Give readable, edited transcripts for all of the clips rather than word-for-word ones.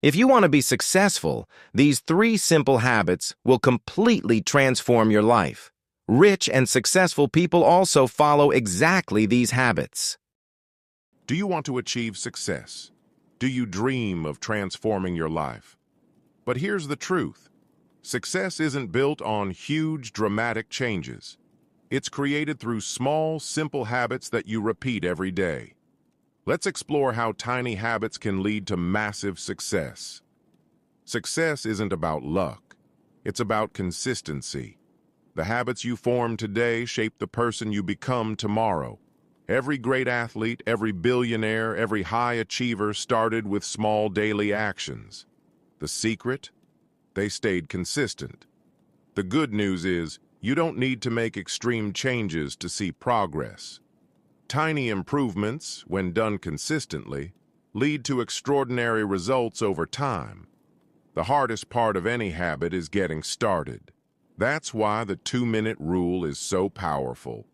If you want to be successful, these 3 simple habits will completely transform your life. Rich and successful people also follow exactly these habits. Do you want to achieve success? Do you dream of transforming your life? But here's the truth. Success isn't built on huge, dramatic changes. It's created through small, simple habits that you repeat every day. Let's explore how tiny habits can lead to massive success. Success isn't about luck. It's about consistency. The habits you form today shape the person you become tomorrow. Every great athlete, every billionaire, every high achiever started with small daily actions. The secret? They stayed consistent. The good news is, you don't need to make extreme changes to see progress. Tiny improvements, when done consistently, lead to extraordinary results over time. The hardest part of any habit is getting started. That's why the 2-minute rule is so powerful.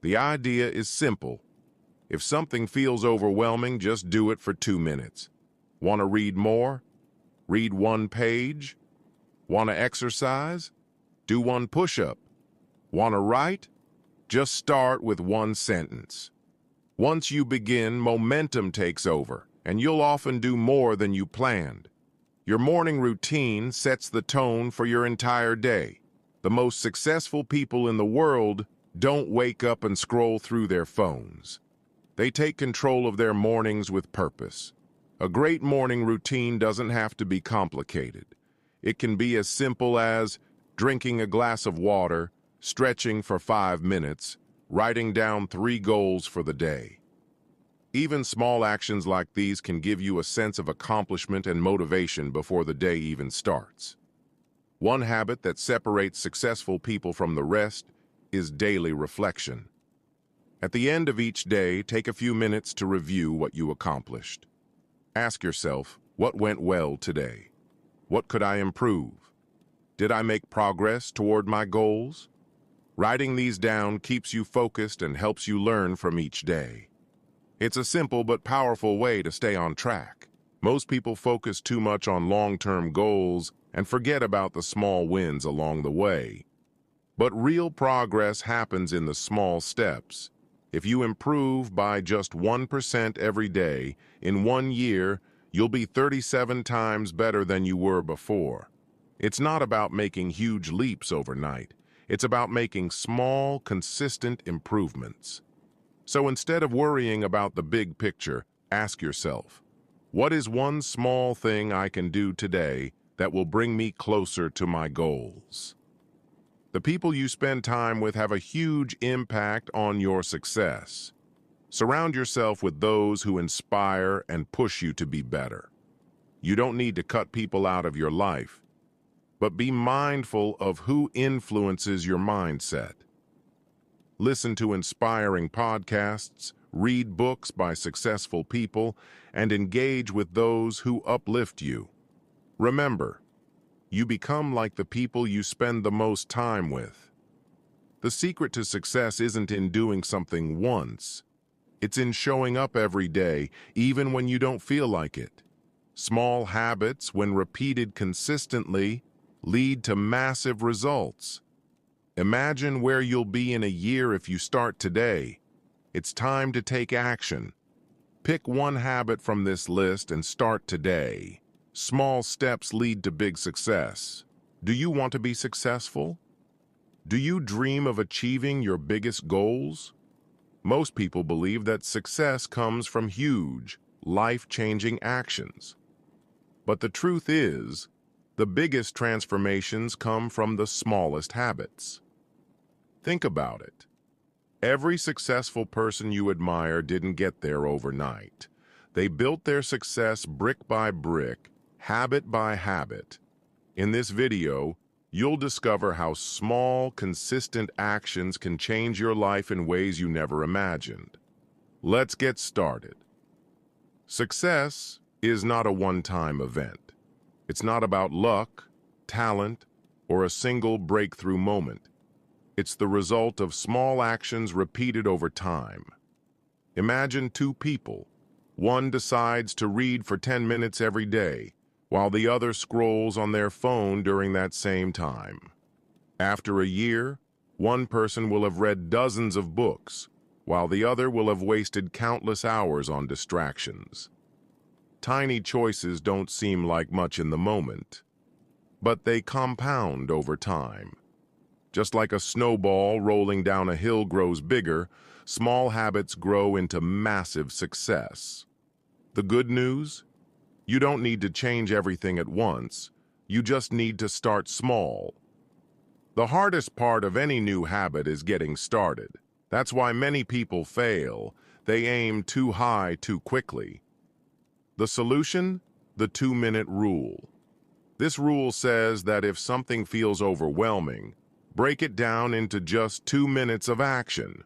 The idea is simple. If something feels overwhelming, just do it for 2 minutes. Want to read more? Read 1 page? Want to exercise? Do 1 push-up. Want to write? Just start with 1 sentence. Once you begin, momentum takes over, and you'll often do more than you planned. Your morning routine sets the tone for your entire day. The most successful people in the world don't wake up and scroll through their phones. They take control of their mornings with purpose. A great morning routine doesn't have to be complicated. It can be as simple as drinking a glass of water, stretching for 5 minutes, writing down 3 goals for the day. Even small actions like these can give you a sense of accomplishment and motivation before the day even starts. One habit that separates successful people from the rest is daily reflection. At the end of each day, take a few minutes to review what you accomplished. Ask yourself, what went well today? What could I improve? Did I make progress toward my goals? Writing these down keeps you focused and helps you learn from each day. It's a simple but powerful way to stay on track. Most people focus too much on long-term goals and forget about the small wins along the way. But real progress happens in the small steps. If you improve by just 1% every day, in 1 year, you'll be 37 times better than you were before. It's not about making huge leaps overnight. It's about making small, consistent improvements. So instead of worrying about the big picture, ask yourself, what is one small thing I can do today that will bring me closer to my goals? The people you spend time with have a huge impact on your success. Surround yourself with those who inspire and push you to be better. You don't need to cut people out of your life, but be mindful of who influences your mindset. Listen to inspiring podcasts, read books by successful people, and engage with those who uplift you. Remember, you become like the people you spend the most time with. The secret to success isn't in doing something once. It's in showing up every day, even when you don't feel like it. Small habits, when repeated consistently, lead to massive results. Imagine where you'll be in a year if you start today. It's time to take action. Pick one habit from this list and start today. Small steps lead to big success. Do you want to be successful? Do you dream of achieving your biggest goals? Most people believe that success comes from huge, life-changing actions. But the truth is, the biggest transformations come from the smallest habits. Think about it. Every successful person you admire didn't get there overnight. They built their success brick by brick, habit by habit. In this video, you'll discover how small, consistent actions can change your life in ways you never imagined. Let's get started. Success is not a one-time event. It's not about luck, talent, or a single breakthrough moment. It's the result of small actions repeated over time. Imagine 2 people. One decides to read for 10 minutes every day. while the other scrolls on their phone during that same time. After a year, one person will have read dozens of books, while the other will have wasted countless hours on distractions. Tiny choices don't seem like much in the moment, but they compound over time. Just like a snowball rolling down a hill grows bigger, small habits grow into massive success. The good news? You don't need to change everything at once. You just need to start small. The hardest part of any new habit is getting started. That's why many people fail. They aim too high too quickly. The solution? The 2-minute rule. This rule says that if something feels overwhelming, break it down into just 2 minutes of action.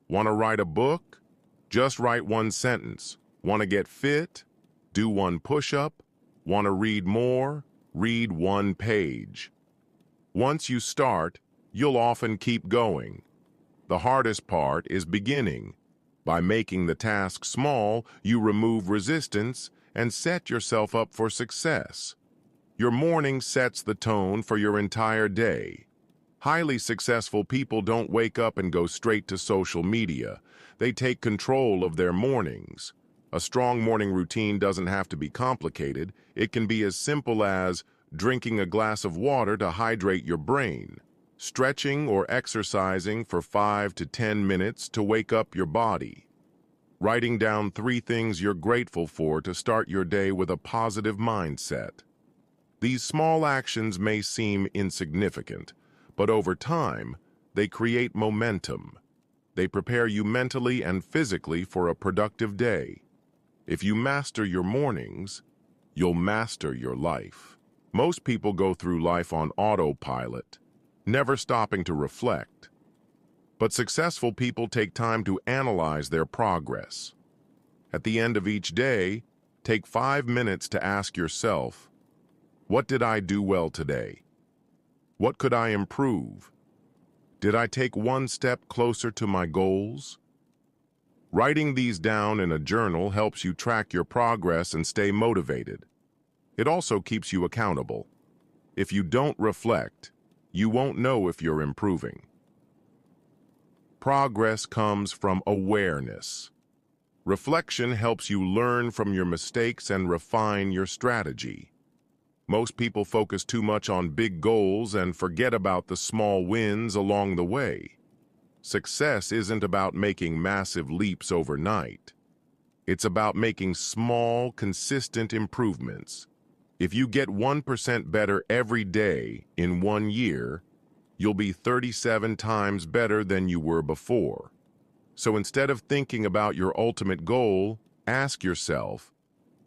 Want to write a book? Just write one sentence. Want to get fit? Do one push-up. Want to read more? Read one page. Once you start, you'll often keep going. The hardest part is beginning. By making the task small, you remove resistance and set yourself up for success. Your morning sets the tone for your entire day. Highly successful people don't wake up and go straight to social media. They take control of their mornings. A strong morning routine doesn't have to be complicated. It can be as simple as drinking a glass of water to hydrate your brain, stretching or exercising for 5 to 10 minutes to wake up your body, writing down 3 things you're grateful for to start your day with a positive mindset. These small actions may seem insignificant, but over time, they create momentum. They prepare you mentally and physically for a productive day. If you master your mornings, you'll master your life. Most people go through life on autopilot, never stopping to reflect. But successful people take time to analyze their progress. At the end of each day, take 5 minutes to ask yourself, what did I do well today? What could I improve? Did I take one step closer to my goals? Writing these down in a journal helps you track your progress and stay motivated. It also keeps you accountable. If you don't reflect, you won't know if you're improving. Progress comes from awareness. Reflection helps you learn from your mistakes and refine your strategy. Most people focus too much on big goals and forget about the small wins along the way. Success isn't about making massive leaps overnight. It's about making small, consistent improvements. If you get 1% better every day in 1 year, you'll be 37 times better than you were before. So instead of thinking about your ultimate goal, ask yourself,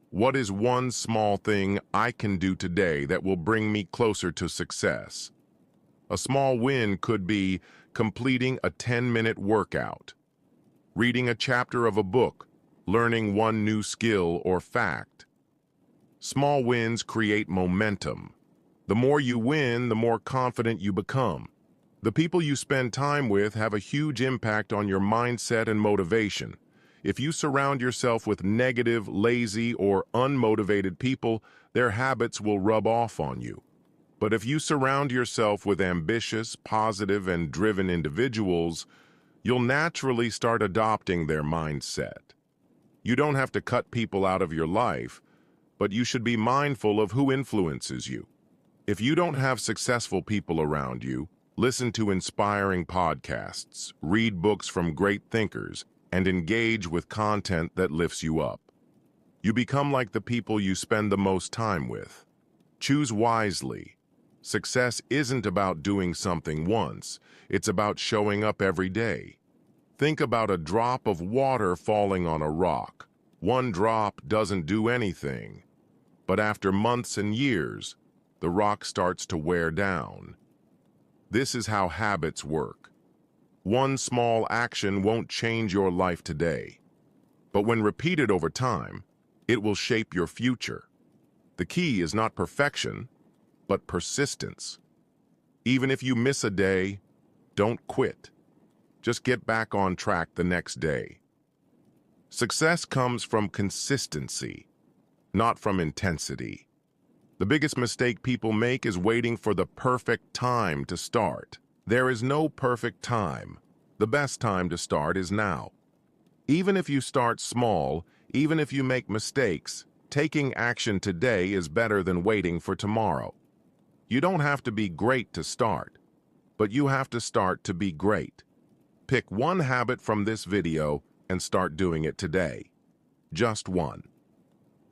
what is one small thing I can do today that will bring me closer to success? A small win could be completing a 10-minute workout, reading a chapter of a book, learning one new skill or fact. Small wins create momentum. The more you win, the more confident you become. The people you spend time with have a huge impact on your mindset and motivation. If you surround yourself with negative, lazy, or unmotivated people, their habits will rub off on you. But if you surround yourself with ambitious, positive, and driven individuals, you'll naturally start adopting their mindset. You don't have to cut people out of your life, but you should be mindful of who influences you. If you don't have successful people around you, listen to inspiring podcasts, read books from great thinkers, and engage with content that lifts you up. You become like the people you spend the most time with. Choose wisely. Success isn't about doing something once, it's about showing up every day. Think about a drop of water falling on a rock. One drop doesn't do anything. But after months and years, the rock starts to wear down. This is how habits work. One small action won't change your life today, but when repeated over time, it will shape your future. The key is not perfection, but persistence. Even if you miss a day, don't quit. Just get back on track the next day. Success comes from consistency, not from intensity. The biggest mistake people make is waiting for the perfect time to start. There is no perfect time. The best time to start is now. Even if you start small, even if you make mistakes, taking action today is better than waiting for tomorrow. You don't have to be great to start, but you have to start to be great. Pick one habit from this video and start doing it today. Just one.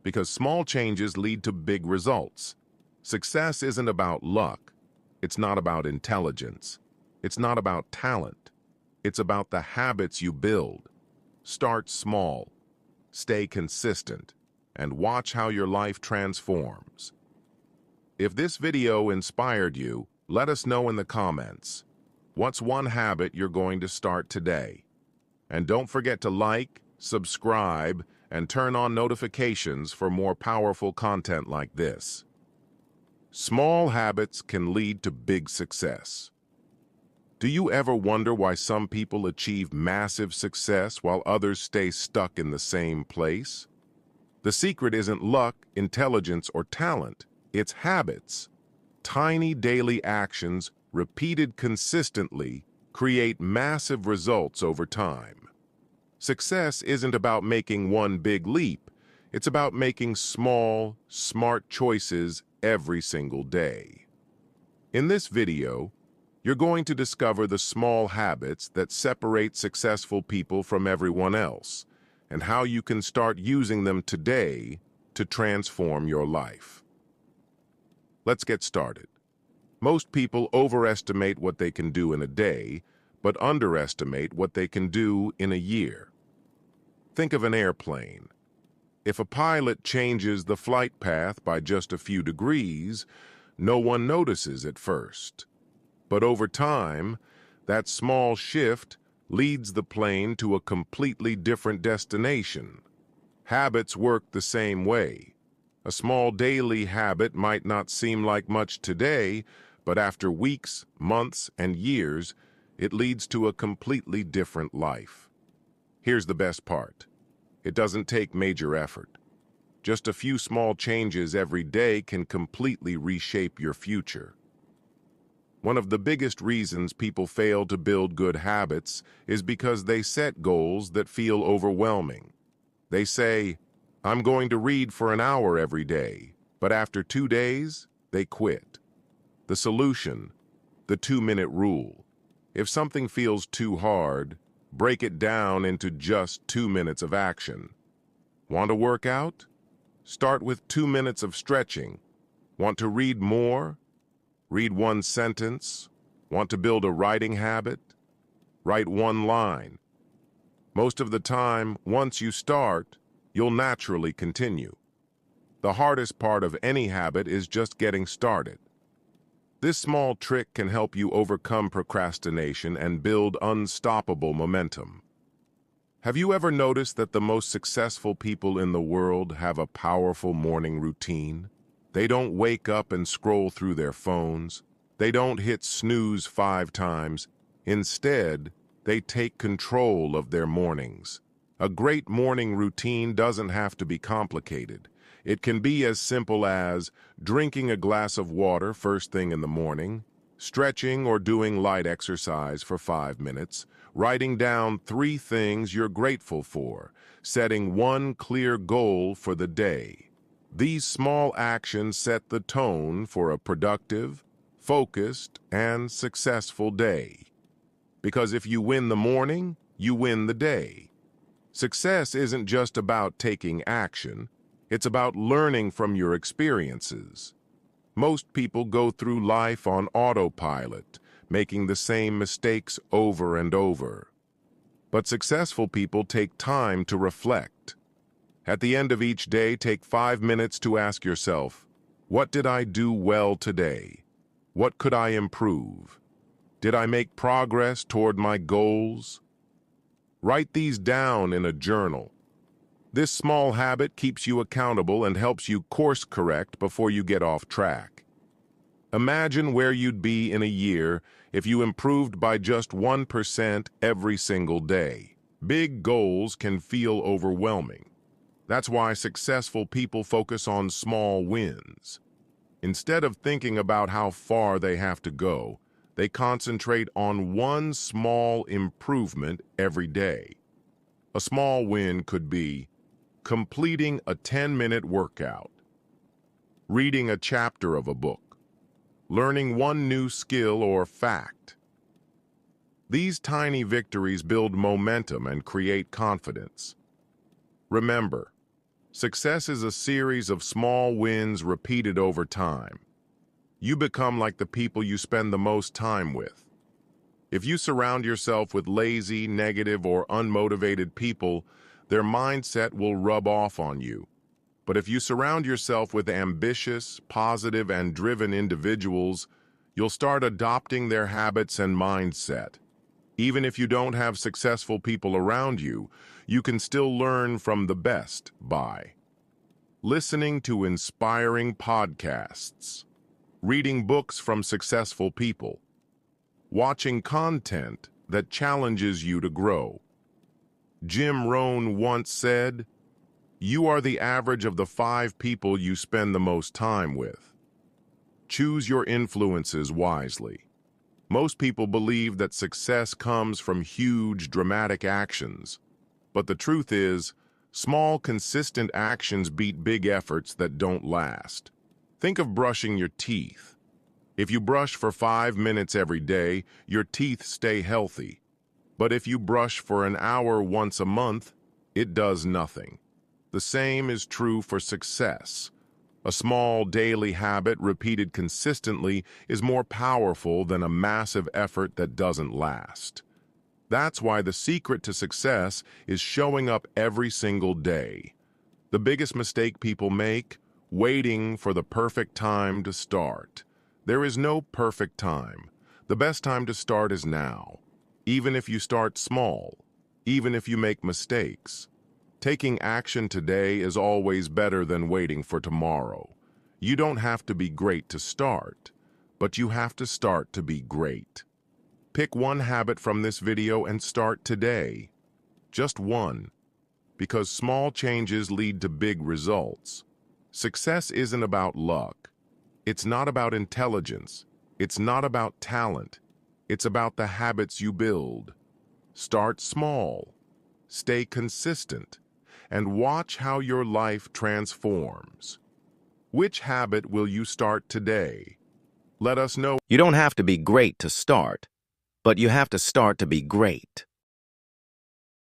Because small changes lead to big results. Success isn't about luck. It's not about intelligence. It's not about talent. It's about the habits you build. Start small, stay consistent, and watch how your life transforms. If this video inspired you, let us know in the comments. What's one habit you're going to start today? And don't forget to like, subscribe, and turn on notifications for more powerful content like this. Small habits can lead to big success. Do you ever wonder why some people achieve massive success while others stay stuck in the same place? The secret isn't luck, intelligence, or talent. It's habits. Tiny daily actions, repeated consistently, create massive results over time. Success isn't about making one big leap. It's about making small, smart choices every single day. In this video, you're going to discover the small habits that separate successful people from everyone else, and how you can start using them today to transform your life. Let's get started. Most people overestimate what they can do in a day, but underestimate what they can do in a year. Think of an airplane. If a pilot changes the flight path by just a few degrees, no one notices at first. But over time, that small shift leads the plane to a completely different destination. Habits work the same way. A small daily habit might not seem like much today, but after weeks, months, and years, it leads to a completely different life. Here's the best part. It doesn't take major effort. Just a few small changes every day can completely reshape your future. One of the biggest reasons people fail to build good habits is because they set goals that feel overwhelming. They say, "I'm going to read for an hour every day," but after 2 days, they quit. The solution, the 2-minute rule. If something feels too hard, break it down into just 2 minutes of action. Want to work out? Start with 2 minutes of stretching. Want to read more? Read one sentence. Want to build a writing habit? Write one line. Most of the time, once you start, you'll naturally continue. The hardest part of any habit is just getting started. This small trick can help you overcome procrastination and build unstoppable momentum. Have you ever noticed that the most successful people in the world have a powerful morning routine? They don't wake up and scroll through their phones. They don't hit snooze 5 times. Instead, they take control of their mornings. A great morning routine doesn't have to be complicated. It can be as simple as drinking a glass of water first thing in the morning, stretching or doing light exercise for 5 minutes, writing down 3 things you're grateful for, setting one clear goal for the day. These small actions set the tone for a productive, focused, and successful day. Because if you win the morning, you win the day. Success isn't just about taking action. It's about learning from your experiences. Most people go through life on autopilot, making the same mistakes over and over. But successful people take time to reflect. At the end of each day, take 5 minutes to ask yourself, what did I do well today? What could I improve? Did I make progress toward my goals? Write these down in a journal. This small habit keeps you accountable and helps you course correct before you get off track. Imagine where you'd be in a year if you improved by just 1% every single day. Big goals can feel overwhelming. That's why successful people focus on small wins. Instead of thinking about how far they have to go, they concentrate on one small improvement every day. A small win could be completing a 10-minute workout, reading a chapter of a book, learning one new skill or fact. These tiny victories build momentum and create confidence. Remember, success is a series of small wins repeated over time. You become like the people you spend the most time with. If you surround yourself with lazy, negative, or unmotivated people, their mindset will rub off on you. But if you surround yourself with ambitious, positive, and driven individuals, you'll start adopting their habits and mindset. Even if you don't have successful people around you, you can still learn from the best by listening to inspiring podcasts, reading books from successful people, watching content that challenges you to grow. Jim Rohn once said, "You are the average of the 5 people you spend the most time with." Choose your influences wisely. Most people believe that success comes from huge, dramatic actions. But the truth is, small, consistent actions beat big efforts that don't last. Think of brushing your teeth. If you brush for 5 minutes every day, your teeth stay healthy. But if you brush for an hour once a month, it does nothing. The same is true for success. A small daily habit repeated consistently is more powerful than a massive effort that doesn't last. That's why the secret to success is showing up every single day. The biggest mistake people make, waiting for the perfect time to start. There is no perfect time. The best time to start is now. Even if you start small, even if you make mistakes. Taking action today is always better than waiting for tomorrow. You don't have to be great to start, but you have to start to be great. Pick one habit from this video and start today. Just one, because small changes lead to big results. Success isn't about luck. It's not about intelligence. It's not about talent. It's about the habits you build. Start small. Stay consistent. And watch how your life transforms. Which habit will you start today? Let us know. You don't have to be great to start, but you have to start to be great.